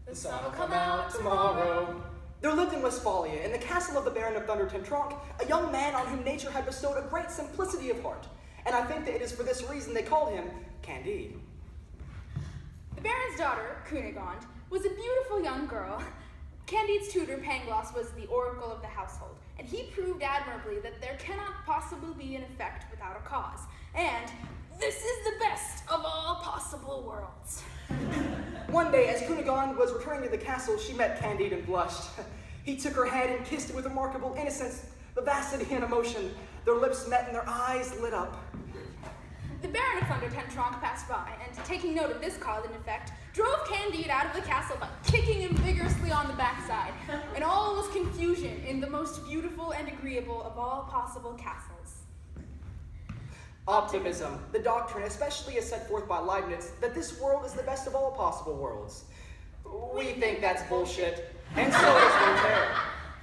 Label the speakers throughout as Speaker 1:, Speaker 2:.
Speaker 1: The sun will come out tomorrow.
Speaker 2: There lived in Westphalia, in the castle of the Baron of Thunder Tentronck, a young man on whom nature had bestowed a great simplicity of heart. And I think that it is for this reason they called him Candide.
Speaker 1: The Baron's daughter, Cunigond, was a beautiful young girl. Candide's tutor, Pangloss, was the oracle of the household, and he proved admirably that there cannot possibly be an effect without a cause. And this is the best of all possible worlds.
Speaker 2: One day, as Cunigond was returning to the castle, she met Candide and blushed. He took her hand and kissed it with remarkable innocence, vivacity, and emotion. Their lips met and their eyes lit up.
Speaker 1: The Baron of Thunder Tentronck passed by, and taking note of this cause and effect, drove Candide out of the castle by kicking him vigorously on the backside. And all was confusion in the most beautiful and agreeable of all possible castles.
Speaker 2: Optimism, the doctrine, especially as set forth by Leibniz, that this world is the best of all possible worlds. We think that's bullshit, and so is Voltaire.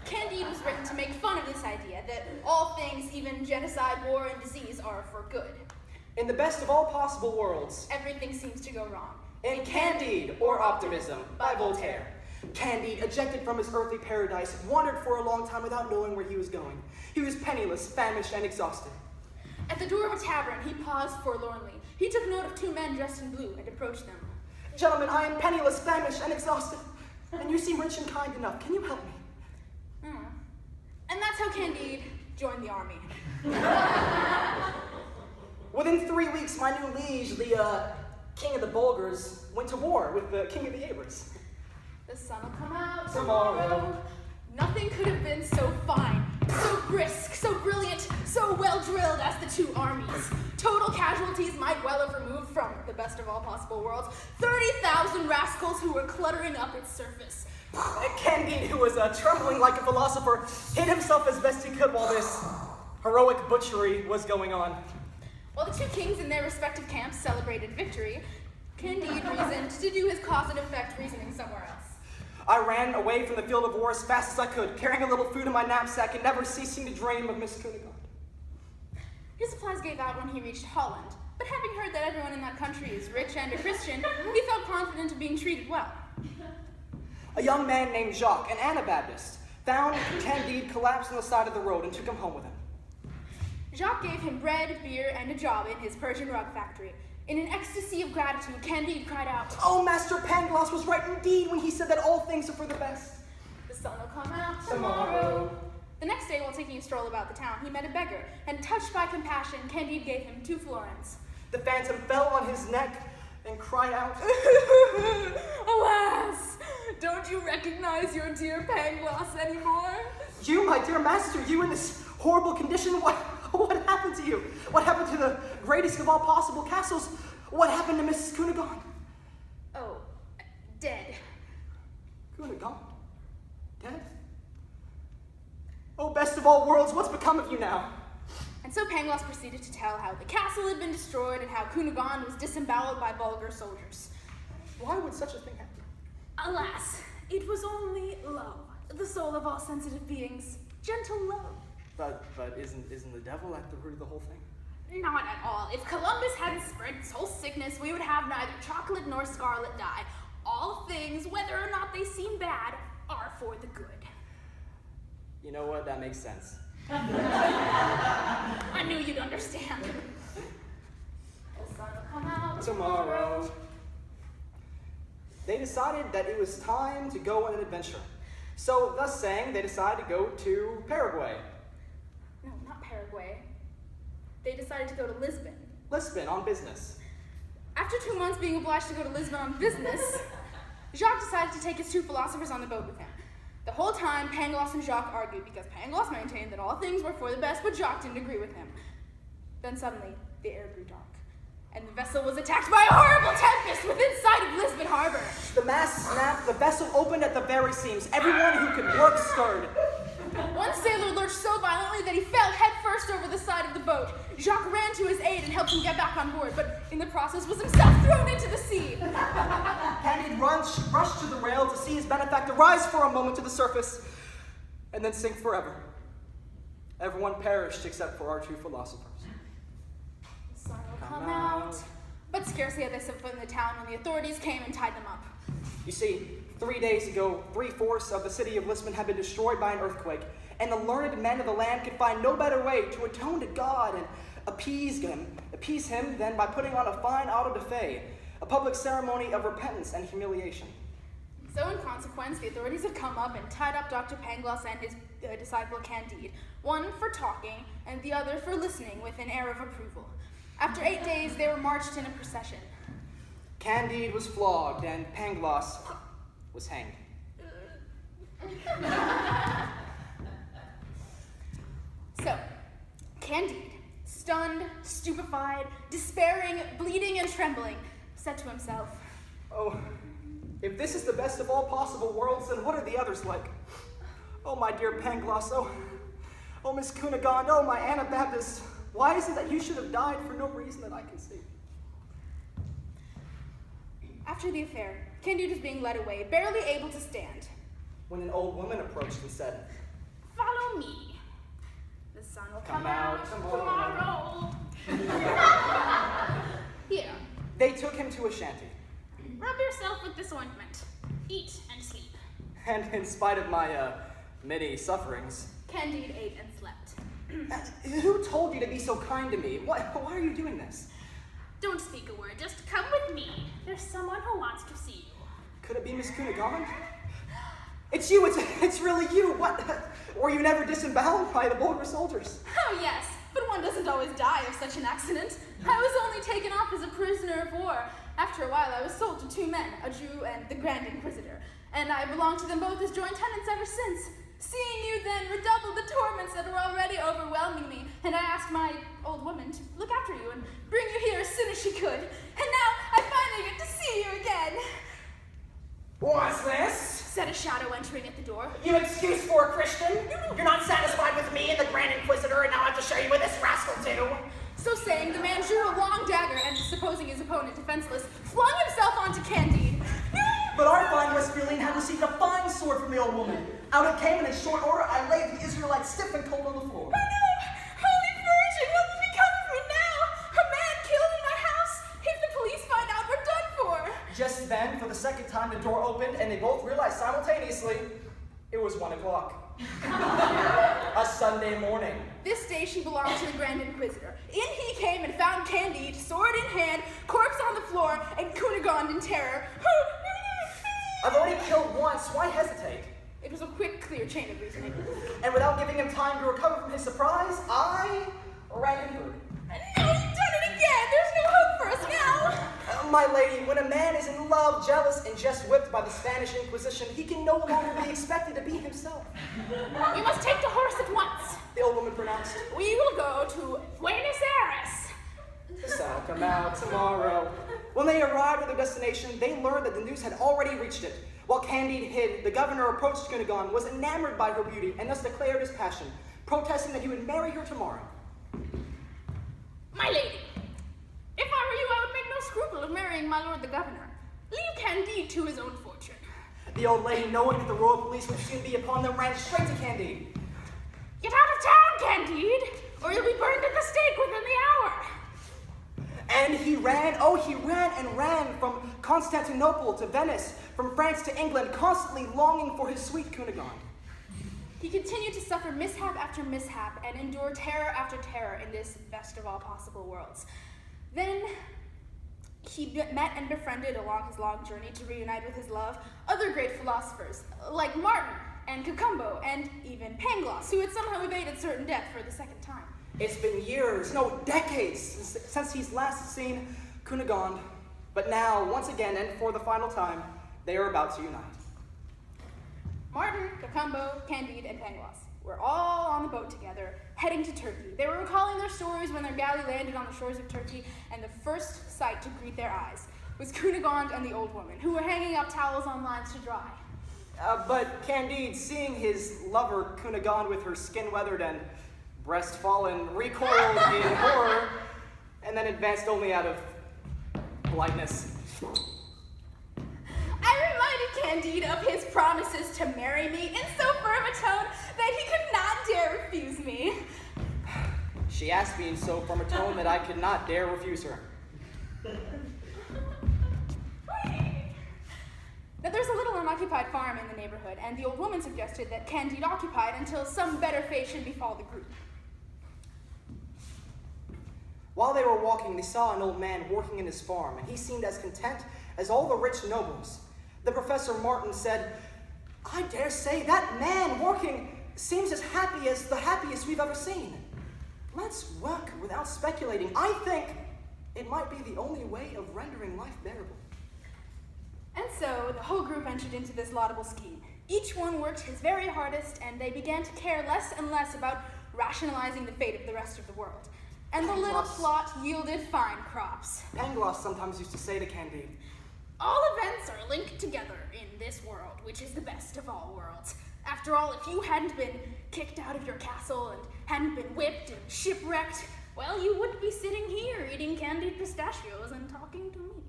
Speaker 1: Candide was written to make fun of this idea that all things, even genocide, war, and disease, are for good.
Speaker 2: In the best of all possible worlds,
Speaker 1: everything seems to go wrong.
Speaker 2: In Candide, or Optimism, by Voltaire. Candide, ejected from his earthly paradise, wandered for a long time without knowing where he was going. He was penniless, famished, and exhausted.
Speaker 1: At the door of a tavern, he paused forlornly. He took note of two men dressed in blue and approached them.
Speaker 2: Gentlemen, I am penniless, famished, and exhausted, and you seem rich and kind enough. Can you help me?
Speaker 1: And that's how Candide joined the army.
Speaker 2: Within 3 weeks, my new liege, the king of the Bulgars, went to war with the king of the Abers.
Speaker 1: The sun will come out tomorrow. Nothing could have been so fine, so brisk, so brilliant, so well-drilled as the two armies. Total casualties might well have removed from the best of all possible worlds 30,000 rascals who were cluttering up its surface.
Speaker 2: Candide, who was trembling like a philosopher, hid himself as best he could while this heroic butchery was going on.
Speaker 1: While the two kings in their respective camps celebrated victory, Candide reasoned to do his cause and effect reasoning somewhere else.
Speaker 2: I ran away from the field of war as fast as I could, carrying a little food in my knapsack and never ceasing to dream of Miss Cunigond.
Speaker 1: His supplies gave out when he reached Holland, but having heard that everyone in that country is rich and a Christian, he felt confident of being treated well.
Speaker 2: A young man named Jacques, an Anabaptist, found Candide collapsed on the side of the road and took him home with him.
Speaker 1: Jacques gave him bread, beer, and a job in his Persian rug factory. In an ecstasy of gratitude, Candide cried out,
Speaker 2: "Oh, Master Pangloss was right indeed when he said that all things are for the best."
Speaker 1: The sun will come out tomorrow. The next day, while taking a stroll about the town, he met a beggar, and touched by compassion, Candide gave him 2 florins.
Speaker 2: The phantom fell on his neck and cried out,
Speaker 1: "Alas, don't you recognize your dear Pangloss anymore?"
Speaker 2: "You, my dear master, you in this horrible condition? What happened to you? What happened to the greatest of all possible castles? What happened to Mrs. Cunigond?"
Speaker 1: "Oh, dead."
Speaker 2: "Cunigond? Dead? Oh, best of all worlds, what's become of you now?"
Speaker 1: And so Pangloss proceeded to tell how the castle had been destroyed and how Cunigond was disemboweled by Bulgar soldiers.
Speaker 2: Why would such a thing happen?
Speaker 1: Alas, it was only love, the soul of all sensitive beings, gentle love.
Speaker 2: But isn't the devil at the root of the whole thing?
Speaker 1: Not at all. If Columbus hadn't spread this whole sickness, we would have neither chocolate nor scarlet dye. All things, whether or not they seem bad, are for the good.
Speaker 2: You know what? That makes sense.
Speaker 1: I knew you'd understand. The sun will come out
Speaker 2: tomorrow. They decided that it was time to go on an adventure. So, thus saying, they decided to go to Paraguay.
Speaker 1: No, not Paraguay. They decided to go to Lisbon.
Speaker 2: Lisbon, on business.
Speaker 1: After 2 months being obliged to go to Lisbon on business, Jacques decided to take his 2 philosophers on the boat with him. The whole time, Pangloss and Jacques argued because Pangloss maintained that all things were for the best, but Jacques didn't agree with him. Then suddenly, the air grew dark, and the vessel was attacked by a horrible tempest within sight of Lisbon harbor.
Speaker 2: The mast snapped, the vessel opened at the very seams. Everyone who could work stirred.
Speaker 1: One sailor lurched so violently that he fell headfirst over the side of the boat. Jacques ran to his aid and helped him get back on board, but in the process was himself thrown into the sea.
Speaker 2: Candide rushed to the rail to see his benefactor rise for a moment to the surface and then sink forever. Everyone perished except for our 2 philosophers.
Speaker 1: The sun will come out. But scarcely had they set foot in the town when the authorities came and tied them up.
Speaker 2: You see, 3 days ago, 3/4 of the city of Lisbon had been destroyed by an earthquake, and the learned men of the land could find no better way to atone to God and appease him than by putting on a fine auto de fe, a public ceremony of repentance and humiliation.
Speaker 1: So in consequence, the authorities had come up and tied up Dr. Pangloss and his disciple Candide, one for talking and the other for listening with an air of approval. After 8 days, they were marched in a procession.
Speaker 2: Candide was flogged and Pangloss was hanged.
Speaker 1: So, Candide, stunned, stupefied, despairing, bleeding, and trembling, said to himself,
Speaker 2: "Oh, if this is the best of all possible worlds, then what are the others like? Oh, my dear Pangloss, oh, Miss Cunegonde, oh, my Anabaptist, why is it that you should have died for no reason that I can see?"
Speaker 1: After the affair, Candide was being led away, barely able to stand.
Speaker 2: When an old woman approached and said,
Speaker 1: "Follow me. The sun will come out
Speaker 2: tomorrow."
Speaker 1: Here,
Speaker 2: They took him to a shanty,
Speaker 1: rub yourself with this ointment. Eat and sleep.
Speaker 2: and in spite of my many sufferings,
Speaker 1: Candide ate and slept.
Speaker 2: "Who told you to be so kind to me? Why are you doing this?"
Speaker 3: Don't speak a word, just come with me. There's someone who wants to see you.
Speaker 2: Could it be Miss Cunegonde? It's you, it's really you. What? Were you never disemboweled by the Bulgar soldiers?
Speaker 1: Oh yes, but one doesn't always die of such an accident. I was only taken off as a prisoner of war. After a while, I was sold to 2 men, a Jew and the Grand Inquisitor, and I belong to them both as joint tenants ever since. Seeing you then redoubled the torments that were already overwhelming me, and I asked my old woman to look after you and bring you here as soon as she could. And now I finally get to see you again.
Speaker 4: "What's this?"
Speaker 1: Said a shadow entering at the door.
Speaker 4: You excuse for a Christian? You're not satisfied with me and the Grand Inquisitor, and now I have to show you with this rascal too.
Speaker 1: So saying, the man drew a long dagger and, supposing his opponent defenseless, flung himself onto Candide.
Speaker 2: But our fine Westphalian had received a fine sword from the old woman. Out it came, and in short order, I laid the Israelites stiff and cold on the floor.
Speaker 1: Oh no! Holy Virgin, what will become of me now? A man killed in my house. If the police find out, we're done for.
Speaker 2: Just then, for the second time, the door opened, and they both realized simultaneously it was 1 o'clock. A Sunday morning.
Speaker 1: This day she belonged to the Grand Inquisitor. In he came and found Candide, sword in hand, corpse on the floor, and Cunegonde in terror.
Speaker 2: I've already killed once, why hesitate?
Speaker 1: It was a quick, clear chain of reasoning.
Speaker 2: And without giving him time to recover from his surprise, I ran inward.
Speaker 1: No, you've done it again! There's no hope for us now!
Speaker 2: My lady, when a man is in love, jealous, and just whipped by the Spanish Inquisition, he can no longer be expected to be himself.
Speaker 3: We must take the horse at once.
Speaker 2: The old woman pronounced.
Speaker 1: We will go to
Speaker 3: Buenos Aires.
Speaker 2: The sun will come out tomorrow. When they arrived at their destination, they learned that the news had already reached it. While Candide hid, the governor approached Cunegonde, was enamored by her beauty, and thus declared his passion, protesting that he would marry her tomorrow.
Speaker 1: My lady, if I were you, I would make no scruple of marrying my lord the governor. Leave Candide to his own fortune.
Speaker 2: The old lady, knowing that the royal police would soon be upon them, ran straight to Candide.
Speaker 3: Get out of town, Candide, or you'll be burned at the stake within the hour.
Speaker 2: And he ran and ran from Constantinople to Venice, from France to England, constantly longing for his sweet Cunegonde.
Speaker 1: He continued to suffer mishap after mishap and endure terror after terror in this best of all possible worlds. Then he met and befriended along his long journey to reunite with his love other great philosophers, like Martin and Cacumbo and even Pangloss, who had somehow evaded certain death for the second time.
Speaker 2: It's been years, no, decades, since he's last seen Cunegonde. But now, once again, and for the final time, they are about to unite.
Speaker 1: Martin, Cacumbo, Candide, and Pangloss were all on the boat together, heading to Turkey. They were recalling their stories when their galley landed on the shores of Turkey, and the first sight to greet their eyes was Cunegonde and the old woman, who were hanging up towels on lines to dry.
Speaker 2: But Candide, seeing his lover Cunegonde with her skin weathered and breast fallen, recoiled in horror, and then advanced only out of politeness.
Speaker 1: I reminded Candide of his promises to marry me in so firm a tone that he could not dare refuse me.
Speaker 2: She asked me in so firm a tone that I could not dare refuse her.
Speaker 1: Now there's a little unoccupied farm in the neighborhood, and the old woman suggested that Candide occupy it until some better fate should befall the group.
Speaker 2: While they were walking, they saw an old man working in his farm, and he seemed as content as all the rich nobles. The Professor Martin said, "I dare say that man working seems as happy as the happiest we've ever seen. Let's work without speculating. I think it might be the only way of rendering life bearable."
Speaker 1: And so the whole group entered into this laudable scheme. Each one worked his very hardest, and they began to care less and less about rationalizing the fate of the rest of the world. And the little plot yielded fine crops.
Speaker 2: Pangloss sometimes used to say to Candide,
Speaker 3: All events are linked together in this world, which is the best of all worlds.
Speaker 1: After all, if you hadn't been kicked out of your castle and hadn't been whipped and shipwrecked,
Speaker 3: Well, you wouldn't be sitting here eating candied pistachios and talking to me.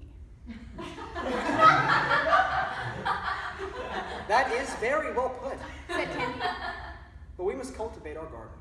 Speaker 2: "That is very well put,
Speaker 1: said Candide.
Speaker 2: but we must cultivate our garden."